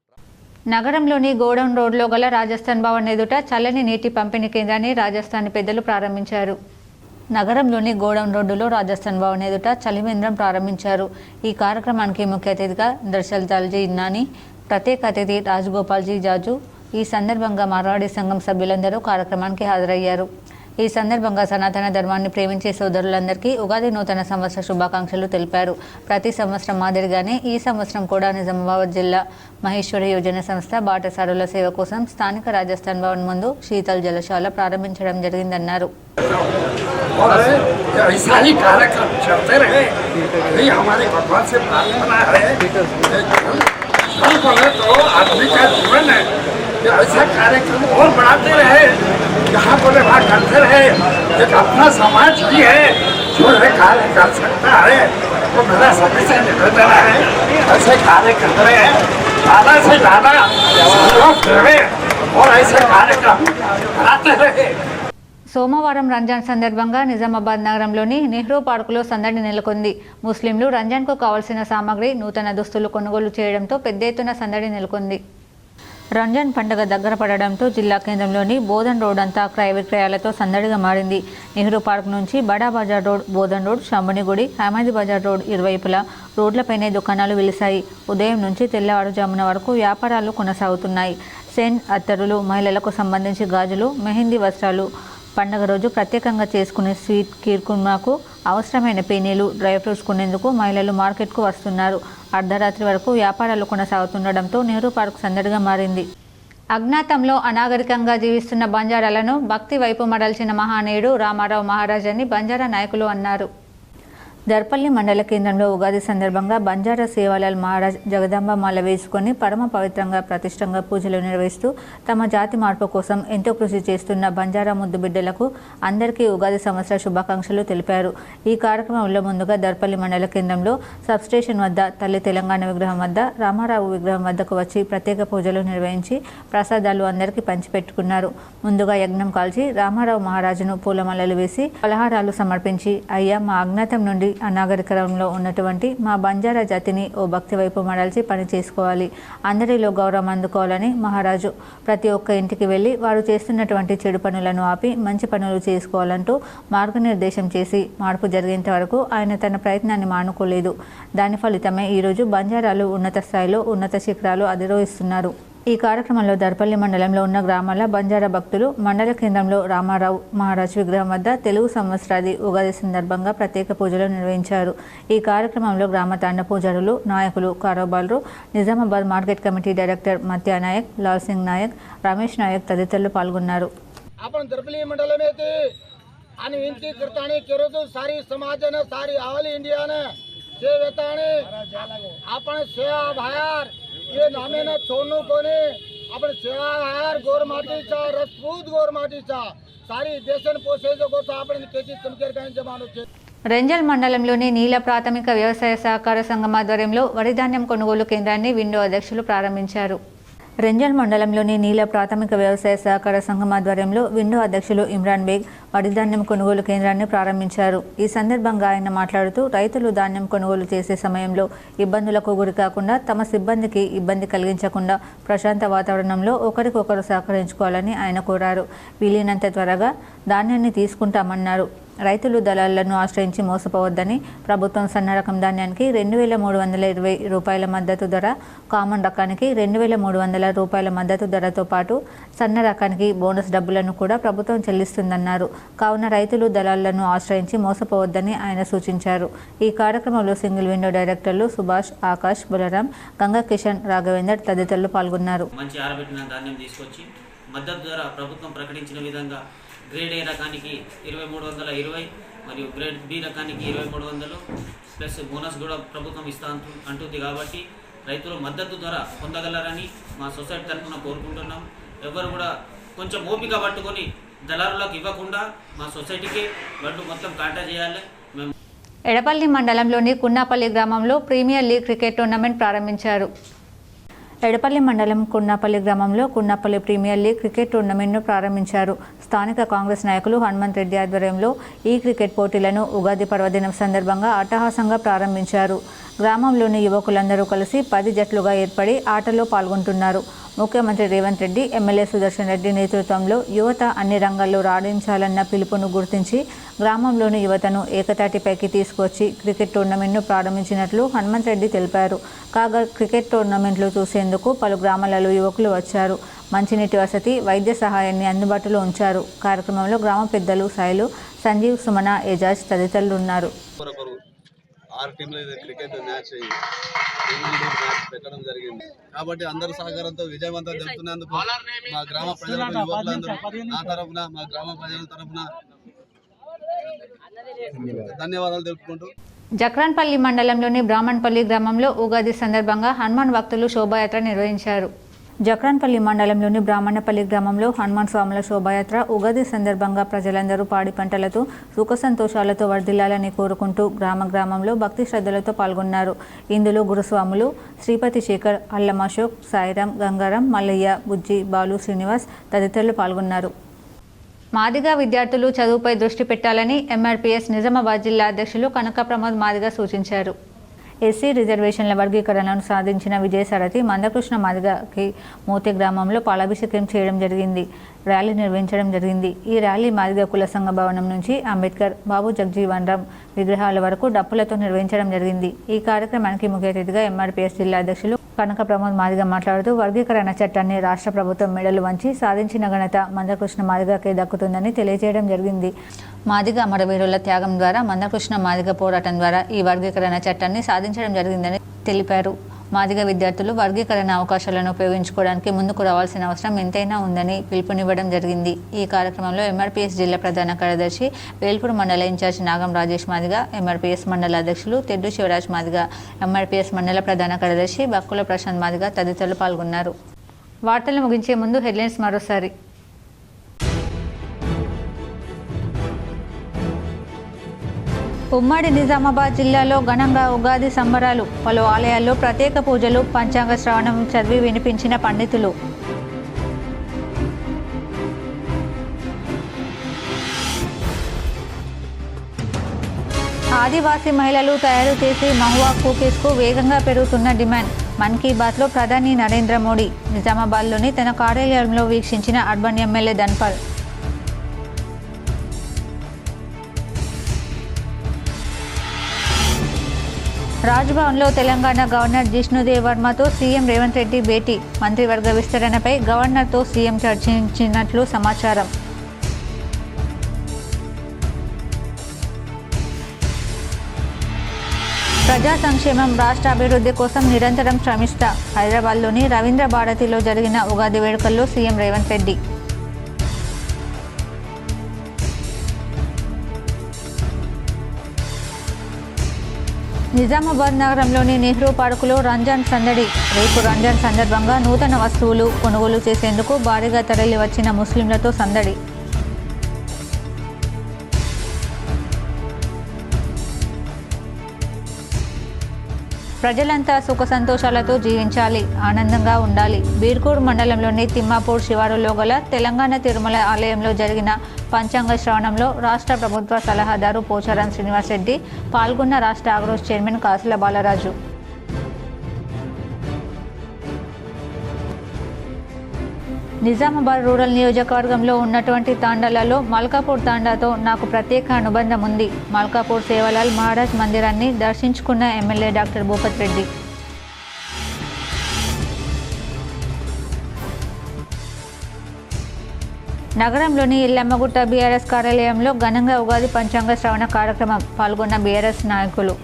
S1: నగరంలోని గోడౌన్ రోడ్లో గల రాజస్థాన్ భవన్ ఎదుట చల్లని నీటి పంపిణీ కేంద్రాన్ని రాజస్థాన్ పెద్దలు ప్రారంభించారు. నగరంలోని గోడౌన్ రోడ్డులో రాజస్థాన్ భవన్ ఎదుట చలివేంద్రం ప్రారంభించారు. ఈ కార్యక్రమానికి ముఖ్య అతిథిగా దర్శల్ దాల్జీ ఇన్నాని, ప్రత్యేక అతిథి రాజగోపాల్జీ జాజు. ఈ సందర్భంగా మార్వాడి సంఘం సభ్యులందరూ కార్యక్రమానికి హాజరయ్యారు. ఈ సందర్భంగా సనాతన ధర్మాన్ని ప్రేమించే సోదరులందరికీ ఉగాది నూతన సంవత్సర శుభాకాంక్షలు తెలిపారు. ప్రతి సంవత్సరం మాదిరిగానే ఈ సంవత్సరం కూడా నిజామాబాద్ జిల్లా మహేశ్వరి యోజన సంస్థ బాటసారుల సేవ కోసం స్థానిక రాజస్థాన్ భవన్ ముందు శీతల్ జలశాల ప్రారంభించడం జరిగిందన్నారు.
S5: ऐसा कार्यक्रम और बढ़ाते रहे, यहाँ बोले वहाँ करते रहे। एक अपना समाज भी है जो है कार्य कर सकता है, तो मेरा सभी से निवेदन है ऐसे कार्य करते रहे, ज़्यादा से ज़्यादा सहयोग रहे और ऐसे कार्यक्रम कराते रहे.
S1: సోమవారం రంజాన్ సందర్భంగా నిజామాబాద్ నగరంలోని నెహ్రూ పార్కులో సందడి నెలకొంది. ముస్లింలు రంజాన్కు కావాల్సిన సామాగ్రి, నూతన దుస్తులు కొనుగోలు చేయడంతో పెద్ద ఎత్తున సందడి నెలకొంది. రంజాన్ పండుగ దగ్గర పడడంతో జిల్లా కేంద్రంలోని బోధన్ రోడ్ అంతా క్రయ విక్రయాలతో సందడిగా మారింది. నెహ్రూ పార్క్ నుంచి Bada Bazar road, Bodhan road, Shambhunigudi, Haimadi Bazar road ఇరువైపులా రోడ్లపైనే దుకాణాలు వెలిశాయి. ఉదయం నుంచి తెల్లవారుజామున వరకు వ్యాపారాలు కొనసాగుతున్నాయి. సెన్, అత్తరులు, మహిళలకు సంబంధించి గాజులు, మెహందీ వస్త్రాలు, పండుగ రోజు ప్రత్యేకంగా చేసుకునే స్వీట్ కీర్కుర్మాకు అవసరమైన పేనీలు, డ్రై ఫ్రూట్స్ కొనేందుకు మహిళలు మార్కెట్కు వస్తున్నారు. అర్ధరాత్రి వరకు వ్యాపారాలు కొనసాగుతుండడంతో నెహ్రూ పార్క్ సందడిగా మారింది. అజ్ఞాతంలో అనాగరికంగా జీవిస్తున్న బంజారాలను భక్తి వైపు మరల్చిన మహానీయుడు రామారావు మహారాజ్ అని బంజారా నాయకులు అన్నారు. దర్పల్లి మండల కేంద్రంలో ఉగాది సందర్భంగా బంజారా సేవాలాల్ మహారాజ్ జగదాంబ మాల వేసుకొని పరమ పవిత్రంగా ప్రతిష్టంగా పూజలు నిర్వహిస్తూ తమ జాతి మార్పు కోసం ఎంతో కృషి చేస్తున్న బంజారా ముద్దు బిడ్డలకు అందరికీ ఉగాది సంవత్సర శుభాకాంక్షలు తెలిపారు. ఈ కార్యక్రమంలో ముందుగా దర్పల్లి మండల కేంద్రంలో సబ్స్టేషన్ వద్ద తల్లి తెలంగాణ విగ్రహం వద్ద రామారావు విగ్రహం వద్దకు వచ్చి ప్రత్యేక పూజలు నిర్వహించి ప్రసాదాలు అందరికీ పంచిపెట్టుకున్నారు. ముందుగా యజ్ఞం కాల్చి రామారావు మహారాజును పూలమాలలు వేసి పలహారాలు సమర్పించి, అయ్యా మా అజ్ఞాతం నుండి అనాగరికంలో ఉన్నటువంటి మా బంజారా జాతిని ఓ భక్తి వైపు మరల్చి పని చేసుకోవాలి, అందరిలో గౌరవం అందుకోవాలని మహారాజు ప్రతి ఒక్క ఇంటికి వెళ్ళి వారు చేస్తున్నటువంటి చెడు పనులను ఆపి మంచి పనులు చేసుకోవాలంటూ మార్గనిర్దేశం చేసి మార్పు జరిగేంత వరకు ఆయన తన ప్రయత్నాన్ని మానుకోలేదు. దాని ఫలితమే ఈరోజు బంజారాలు ఉన్నత స్థాయిలో ఉన్నత శిఖరాలు అధిరోహిస్తున్నారు. ఈ కార్యక్రమంలో దర్పల్లి మండలంలో ఉన్న గ్రామాల బంజారా భక్తులు మండల కేంద్రంలో రామారావు మహారాజ్ విగ్రహం వద్ద తెలుగు సంవత్సరాది ఉగాది సందర్భంగా ప్రత్యేక పూజలు నిర్వహించారు. ఈ కార్యక్రమంలో గ్రామ తాండ పూజారులు, నాయకులు, కారోబార్లు, Nizamabad market committee director Matya Nayak, Lal Singh Nayak, Ramesh Nayak తదితరులు పాల్గొన్నారు.
S5: ये नामे ना छोड़ू कोने आपण शेळाहार गोरमाटीचा रसपूत गोरमाटीचा सारी देशन पोषेचो गोष्ट आपण केची समकेर काय जमानो
S1: రెంజల్ మండలంలోని నీల ప్రాథమిక వ్యవసాయ సహకార సంఘం ఆధ్వర్యంలో వరి ధాన్యం కొనుగోలు కేంద్రాన్ని విండో అధ్యక్షులు ప్రారంభించారు. రెంజల్ మండలంలోని నీల ప్రాథమిక వ్యవసాయ సహకార సంఘం ఆధ్వర్యంలో విండో అధ్యక్షులు ఇమ్రాన్ బేగ్ వరి ధాన్యం కొనుగోలు కేంద్రాన్ని ప్రారంభించారు. ఈ సందర్భంగా ఆయన మాట్లాడుతూ రైతులు ధాన్యం కొనుగోలు చేసే సమయంలో ఇబ్బందులకు గురి కాకుండా తమ సిబ్బందికి ఇబ్బంది కలిగించకుండా ప్రశాంత వాతావరణంలో ఒకరికొకరు సహకరించుకోవాలని ఆయన కోరారు. వీలైనంత త్వరగా ధాన్యాన్ని తీసుకుంటామన్నారు. రైతులు దళాలను ఆశ్రయించి మోసపోవద్దని ప్రభుత్వం సన్న రకం ధాన్యానికి 2,320 రూపాయల మద్దతు ధర, కామన్ రకానికి 2,300 రూపాయల మద్దతు ధరతో పాటు సన్న రకానికి బోనస్ డబ్బులను కూడా ప్రభుత్వం చెల్లిస్తుందన్నారు. కావున రైతులు దళాలను ఆశ్రయించి మోసపోవద్దని ఆయన సూచించారు. ఈ కార్యక్రమంలో సింగిల్ విండో డైరెక్టర్లు సుభాష్, ఆకాష్, బలరాం, గంగా కిషన్, రాఘవేందర్ తదితరులు పాల్గొన్నారు.
S13: మంచి ఆరబెట్టిన ధాన్యం తీసుకొచ్చి మద్దతు ధర ప్రభుత్వం ప్రకటించిన విధంగా గ్రేడ్ ఏ రకానికి 2,320 మరియు గ్రేడ్ బి రకానికి 2,300 ప్లస్ బోనస్ కూడా ప్రభుత్వం ఇస్తా అంటుంది. కాబట్టి రైతులు మద్దతు ధర పొందగలరని మా సొసైటీ తరఫున కోరుకుంటున్నాం. ఎవరు కూడా కొంచెం ఓపిక పట్టుకొని దళారులకు ఇవ్వకుండా మా సొసైటీకి వడ్లు మొత్తం కాంటా చేయాలి. మేము
S1: ఎడపల్లి మండలంలోని కున్నాపల్లి గ్రామంలో ప్రీమియర్ లీగ్ క్రికెట్ టోర్నమెంట్ ప్రారంభించారు. ఎడపల్లి మండలం కున్నాపల్లి గ్రామంలో కున్నాపల్లి ప్రీమియర్ లీగ్ క్రికెట్ టోర్నమెంట్ను ప్రారంభించారు. స్థానిక కాంగ్రెస్ నాయకులు హనుమంత్ రెడ్డి ఆధ్వర్యంలో ఈ క్రికెట్ పోటీలను ఉగాది పర్వదినం సందర్భంగా అట్టహాసంగా ప్రారంభించారు. గ్రామంలోని యువకులందరూ కలిసి 10 జట్లుగా ఏర్పడి ఆటలో పాల్గొంటున్నారు. ముఖ్యమంత్రి రేవంత్ రెడ్డి, ఎమ్మెల్యే సుదర్శన్ రెడ్డి నేతృత్వంలో యువత అన్ని రంగాల్లో రాణించాలన్న పిలుపును గుర్తించి గ్రామంలోని యువతను ఏకతాటిపైకి తీసుకొచ్చి క్రికెట్ టోర్నమెంట్ను ప్రారంభించినట్లు హనుమంత్ రెడ్డి తెలిపారు. కాగా క్రికెట్ టోర్నమెంట్లు చూసేందుకు పలు గ్రామాలలో యువకులు వచ్చారు. మంచినీటి వసతి, వైద్య సహాయాన్ని అందుబాటులో ఉంచారు. కార్యక్రమంలో గ్రామ పెద్దలు సాయిలు, సంజీవ్, సుమన, ఏజాజ్ తదితరులు ఉన్నారు.
S14: 6 టీంల క్రికెట్ మ్యాచ్ పెట్టడం జరిగింది. కాబట్టి అందరి సహకారంతో విజయవంతం జరుపుతున్నందుకు మా గ్రామ ప్రజలకు, యువకులందరూ నా తరఫున, మా గ్రామ ప్రజల తరఫున ధన్యవాదాలు తెలుపుకుంటూ
S1: జక్రాన్పల్లి మండలంలోని బ్రాహ్మణపల్లి గ్రామంలో ఉగాది సందర్భంగా హనుమాన్ భక్తులు శోభాయాత్ర నిర్వహించారు. జక్రాన్పల్లి మండలంలోని బ్రాహ్మణపల్లి గ్రామంలో హనుమాన్ స్వాముల శోభాయాత్ర ఉగాది సందర్భంగా ప్రజలందరూ పాడి పంటలతో సుఖ సంతోషాలతో వర్ధిల్లాలని కోరుకుంటూ గ్రామంలో భక్తి శ్రద్ధలతో పాల్గొన్నారు. ఇందులో గురుస్వాములు శ్రీపతి శేఖర్, అల్లం అశోక్, సాయిరాం, గంగారాం, మల్లయ్య, బుజ్జి, బాలు, శ్రీనివాస్ తదితరులు పాల్గొన్నారు. మాదిగ విద్యార్థులు చదువుపై దృష్టి పెట్టాలని ఎంఆర్పీఎస్ నిజామాబాద్ జిల్లా అధ్యక్షులు కనక ప్రమోద్ మాదిగ సూచించారు. ఎస్సీ రిజర్వేషన్ల వర్గీకరణను సాధించిన విజయసారథి మందకృష్ణ మాదిగకి మోతే గ్రామంలో పాలాభిషేకం చేయడం జరిగింది. ర్యాలీ నిర్వహించడం జరిగింది. ఈ ర్యాలీ మాదిగ కుల సంఘ భవనం నుంచి అంబేద్కర్, బాబు జగజీవన్ రామ్ విగ్రహాల వరకు డప్పులతో నిర్వహించడం జరిగింది. ఈ కార్యక్రమానికి ముఖ్య అతిథిగా ఎంఆర్పీఎస్ జిల్లా అధ్యక్షులు కనక ప్రమోద్ మాదిగ మాట్లాడుతూ వర్గీకరణ చట్టాన్ని రాష్ట్ర ప్రభుత్వం మెడలు వంచి సాధించిన ఘనత మందకృష్ణ మాదిగకే దక్కుతుందని తెలియజేయడం జరిగింది. మాదిగ అమరవీరుల త్యాగం ద్వారా మందకృష్ణ మాదిగ పోరాటం ద్వారా ఈ వర్గీకరణ చట్టాన్ని సాధించడం జరిగిందని తెలిపారు. మాదిగ విద్యార్థులు వర్గీకరణ అవకాశాలను ఉపయోగించుకోవడానికి ముందుకు రావాల్సిన అవసరం ఎంతైనా ఉందని పిలుపునివ్వడం జరిగింది. ఈ కార్యక్రమంలో ఎంఆర్పీఎస్ జిల్లా ప్రధాన కార్యదర్శి, వేల్పూర్ మండల ఇన్ఛార్జి నాగం రాజేష్ మాదిగ, ఎంఆర్పీఎస్ మండల అధ్యక్షులు తెడ్డు శివరాజ్ మాదిగ, ఎంఆర్పీఎస్ మండల ప్రధాన కార్యదర్శి బక్కుల ప్రశాంత్ మాదిగ తదితరులు పాల్గొన్నారు. వార్తలు ముగించే ముందు హెడ్లైన్స్ మరోసారి. ఉమ్మడి నిజామాబాద్ జిల్లాలో ఘనంగా ఉగాది సంబరాలు. పలు ఆలయాల్లో ప్రత్యేక పూజలు, పంచాంగ శ్రవణం చదివి వినిపించిన పండితులు. ఆదివాసీ మహిళలు తయారు చేసి మహువా కుకీస్కు వేగంగా పెరుగుతున్న డిమాండ్. మన్ కీ బాత్లో ప్రధాని నరేంద్ర మోడీ. నిజామాబాద్లోని తన కార్యాలయంలో వీక్షించిన అర్బన్ ఎమ్మెల్యే ధన్పాల్. రాజ్భవన్లో తెలంగాణ గవర్నర్ జిష్ణుదేవ్ వర్మతో సీఎం రేవంత్ రెడ్డి భేటీ. మంత్రివర్గ విస్తరణపై గవర్నర్తో సీఎం చర్చించినట్లు సమాచారం. ప్రజా సంక్షేమం, రాష్ట్ర అభివృద్ధి కోసం నిరంతరం శ్రమిస్తా. హైదరాబాద్లోని రవీంద్ర భారతిలో జరిగిన ఉగాది వేడుకల్లో సీఎం రేవంత్ రెడ్డి. నిజామాబాద్ నగరంలోని నెహ్రూ పార్కులో రంజాన్ సందడి. రేపు రంజాన్ సందర్భంగా నూతన వస్తువులు కొనుగోలు చేసేందుకు భారీగా తరలి వచ్చిన ముస్లింలతో సందడి. ప్రజలంతా సుఖ సంతోషాలతో జీవించాలి, ఆనందంగా ఉండాలి. బీర్కూర్ మండలంలోని తిమ్మాపూర్ శివారులో గల తెలంగాణ తిరుమల ఆలయంలో జరిగిన పంచాంగ శ్రవణంలో రాష్ట్ర ప్రభుత్వ సలహాదారు పోచారం శ్రీనివాస్ రెడ్డి పాల్గొన్న రాష్ట్ర ఆగ్రోస్ చైర్మన్ కాసుల బాలరాజు. నిజామాబాద్ రూరల్ నియోజకవర్గంలో ఉన్నటువంటి తాండాలలో మల్కాపూర్ తాండాతో నాకు ప్రత్యేక అనుబంధం ఉంది. మల్కాపూర్ సేవలాల్ మహారాజ్ మందిరాన్ని దర్శించుకున్న ఎమ్మెల్యే డాక్టర్ భూపత్ రెడ్డి. నగరంలోని ఇల్లమ్మగుట్ట బీఆర్ఎస్ కార్యాలయంలో ఘనంగా ఉగాది పంచాంగ శ్రవణ కార్యక్రమం పాల్గొన్న బీఆర్ఎస్ నాయకులు.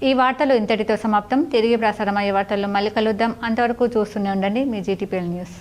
S1: ఈ వార్తలు ఇంతటితో సమాప్తం. తిరిగి ప్రసారమయ్యే వార్తల్లో మళ్ళీ కలుద్దాం. అంతవరకు చూస్తూనే ఉండండి మీ జీటీపీఎల్ న్యూస్.